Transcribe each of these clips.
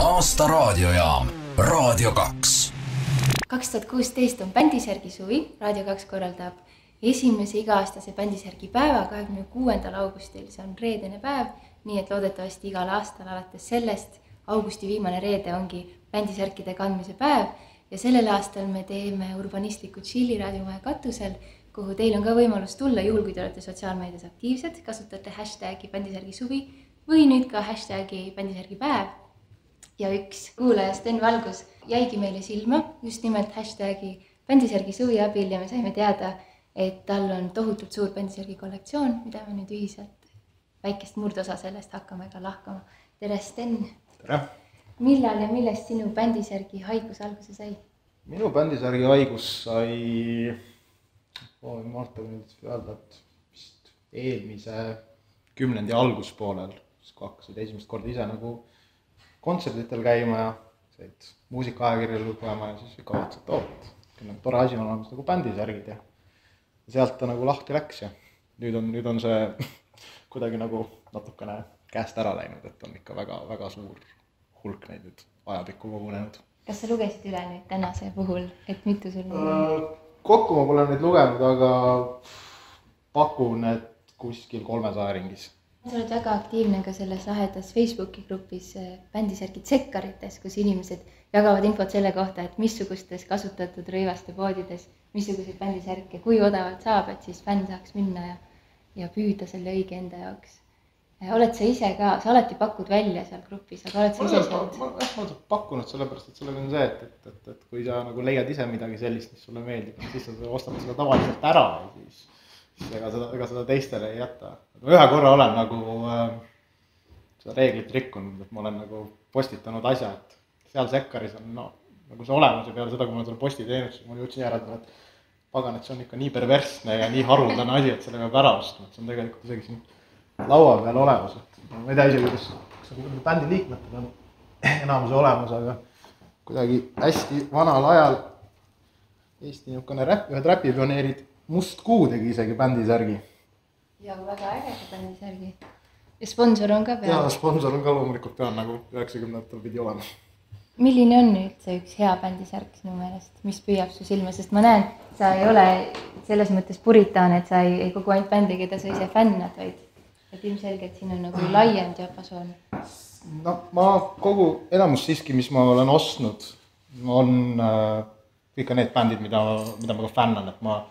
Aasta raadiojaam Raadio 2. 2016 on bändisärgi suvi. Raadio 2 korraldab esimese iga-aastase bändisärgi päeva 26. augustil. See on reedene päev, nii et loodetavasti igal aastal alates sellest augusti viimane reede ongi bändisärkide kandmise päev. Ja sellel aastal me teeme urbanistliku Chilli raadiomaja katusel, kuhu teil on ka võimalus tulla, juhul kui te olete sotsiaalmeedias aktiivsed, kasutate hashtagi bändisärgi suvi või nüüd ka hashtagi bändisärgi päev. Ja üks kuulaja Sten Valgus jäigi meile silma just nimelt hashtagi bändisärgi suvi abil ja me saime teada, et tal on tohutult suur bändisärgi kollektsioon, mida me nüüd ühiselt väikest murdosa sellest hakkame ka lahkama. Tere, Sten! Tere! Millal ja millest sinu bändisärgi haigus alguse sai? Minu bändisärgi haigus sai, Marta nüüd öelda, et vist eelmise kümnendi alguspoolel, kui hakkasid esimest korda ise nagu kontserditel käima ja said muusikaajakirja lugema ja siis ikka vaatasid, et tore asi on olemas nagu bändisärgid ja sealt ta nagu lahti läks ja nüüd on see kuidagi nagu natukene käest ära läinud, et on ikka väga suur hulk neid nüüd ajapikku kogunenud. Kas sa lugesid üle nüüd tänase puhul, et mitu sul on? Kokku ma pole neid lugenud, aga pakun, et kuskil 300 ringis. Sa oled väga aktiivne ka selles lahedas Facebooki grupis bändisärgid sekkarites, kus inimesed jagavad infot selle kohta, et missugustes kasutatud rõivaste poodides, missuguseid bändisärke, kui odavalt saab, et siis fänn saaks minna ja püüda selle õige enda jaoks. Oled sa ise ka, sa alati pakud välja seal grupis, aga oled sa ise sealt? Ma olen pakkunud sellepärast, et sellega on see, et kui sa nagu leiad ise midagi sellist, mis sulle meeldib, siis sa ostad seda tavaliselt ära ja siis ega seda teistele ei jäta. Ma ühe korra olen nagu seda reeglit rikkunud, et ma olen nagu postitanud asja, et seal sekkaris on nagu see olemus ja peale seda, kui ma olen selle posti teinud, siis ma jõudsin järele, et pagan, et see on ikka nii perversne ja nii haruldane asi, et selle peab ära ostma, et see on tegelikult isegi siin laua peal olemas. Ma ei tea isegi, kas bändi liikmetel on enamuse olemas, aga kuidagi hästi vanal ajal Eesti ühed räpipioneerid Must Kuu tegi isegi bändisärgi. Ja väga ägega bändisärgi. Ja sponsor on ka peal. Ja sponsor on ka loomulikult peal, nagu 90-ndatel pidi olema. Milline on üldse üks hea bändisärk sinu meelest? Mis püüab su silma? Sest ma näen, sa ei ole selles mõttes puritaan, et sa ei kogu ainult bändi, keda sa ise fännad, vaid et ilmselgelt siin on nagu laiem diapasoon. No ma kogu enamus siiski, mis ma olen ostnud, on kõik need bändid, mida ma ka fännan, et ma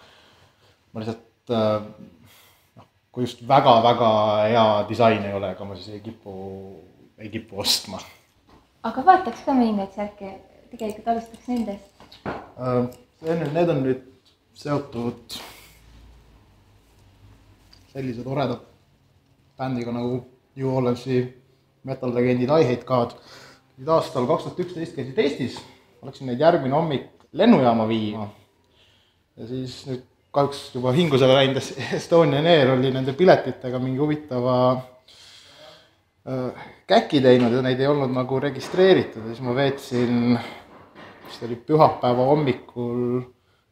lihtsalt, kui just väga hea disain ei ole, ega ma siis ei kipu ostma. Aga vaataks ka mõningaid särke, tegelikult alustaks nendest. Need on nüüd seotud sellise toreda bändiga nagu New Orleansi metal-legendid I Hate God. Nüüd aastal 2011 käisid Eestis, oleksin neid järgmine hommik lennujaama viima ja siis nüüd kahjuks juba hingusele läinud Estonian Air oli nende piletitega mingi huvitava käki teinud ja neid ei olnud nagu registreeritud ja siis ma veetsin, mis oli pühapäeva hommikul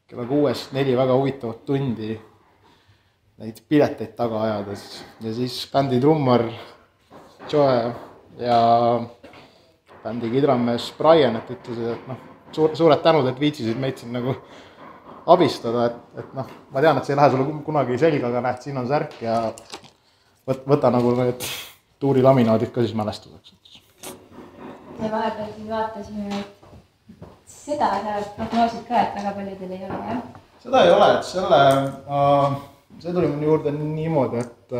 kella 6-4 väga huvitavat tundi neid pileteid taga ajades ja siis bändi trummar Joe ja bändi kidramees Brian, et ütlesid, et suured tänud, et viitsisid meid siin nagu abistada, et ma tean, et see ei lähe sulle kunagi selga, aga näed, siin on särk ja võta nagu need tuurilaminaadid ka siis mälestuseks. Ja vahepeal siin vaatasime, et seda sa prognoosid ka, et väga paljudel ei ole, jah? Seda ei ole, et see tuli minu juurde niimoodi, et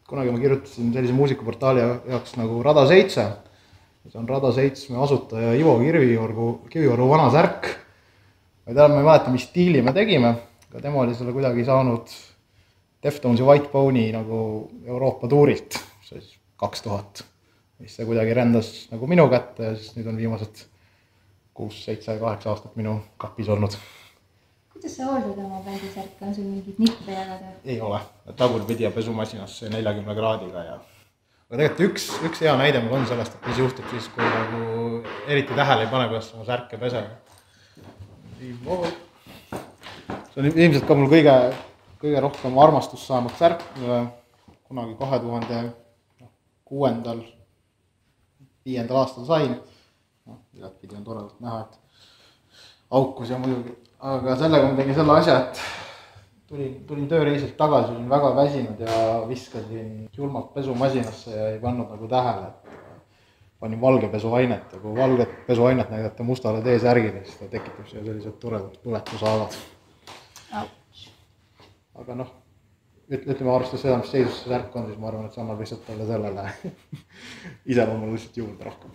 kunagi ma kirjutasin sellise muusikaportaali jaoks nagu Rada 7. See on Rada 7 asutaja Ivo Kivivaru vana särk. Ma ei mäleta, mis stiili me tegime, aga tema oli selle kuidagi saanud Deftonsi White Pony nagu Euroopa tuurilt, see 2000. See kuidagi rändas nagu minu kätte ja siis nüüd on viimased 6, 7, 8 aastat minu kapis olnud. Kuidas sa hooldad oma bändisärke? On sul mingid nippe jagada? Ei ole. Tagurpidi ja pesumasinas 40 kraadiga ja... Aga tegelikult üks hea näide mul on sellest, et mis juhtub siis, kui nagu eriti tähele ei pane, kuidas oma särke peseb. See on ilmselt ka mul kõige rohkem armastust saanud särk, kunagi 2006. 5. aastal sain. igatpidi on toredalt näha, et aukus ja muidugi, aga sellega ma tegin selle asja, et tulin tööreisilt tagasi, olin väga väsinud ja viskasin julmalt pesumasinasse ja ei pannud nagu tähele, et panin valge pesuainet ja kui valget pesuainet näidata mustale T-särgile, siis ta tekitab siia sellised toredad põletusalad. Aga noh, ütleme arvestades seda, mis seisus see särk on, siis ma arvan, et see annab lihtsalt talle sellele iseloomule lihtsalt juurde rohkem.